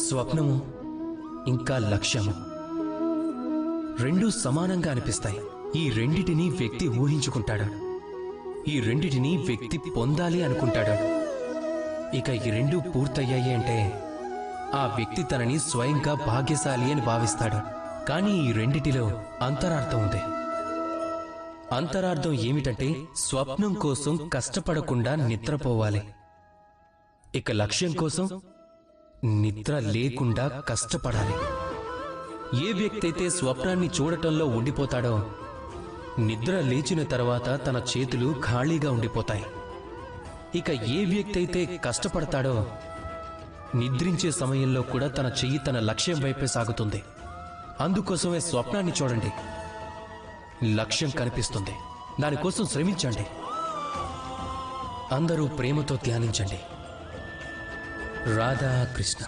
స్వప్నము ఇంకా లక్ష్యము రెండూ సమానంగా అనిపిస్తాయి. ఈ రెండిటిని వ్యక్తి ఊహించుకుంటాడు, ఈ రెండిటిని వ్యక్తి పొందాలి అనుకుంటాడు. ఇక ఈ రెండూ పూర్తయ్యాయి అంటే ఆ వ్యక్తి తనని స్వయంగా భాగ్యశాలి అని భావిస్తాడు. కానీ ఈ రెండిటిలో అంతరార్థం ఉంది. అంతరార్థం ఏమిటంటే స్వప్నం కోసం కష్టపడకుండా నిద్రపోవాలి, ఇక లక్ష్యం కోసం నిద్ర లేకుండా కష్టపడాలి. ఏ వ్యక్తి అయితే స్వప్నాన్ని చూడటంలో ఉండిపోతాడో నిద్ర లేచిన తర్వాత తన చేతులు ఖాళీగా ఉండిపోతాయి. ఇక ఏ వ్యక్తి అయితే కష్టపడతాడో నిద్రించే సమయంలో కూడా తన చెయ్యి తన లక్ష్యం వైపే సాగుతుంది. అందుకోసమే స్వప్నాన్ని చూడండి, లక్ష్యం కనిపిస్తుంది, దానికోసం శ్రమించండి. అందరూ ప్రేమతో ధ్యానించండి. రాధా కృష్ణ.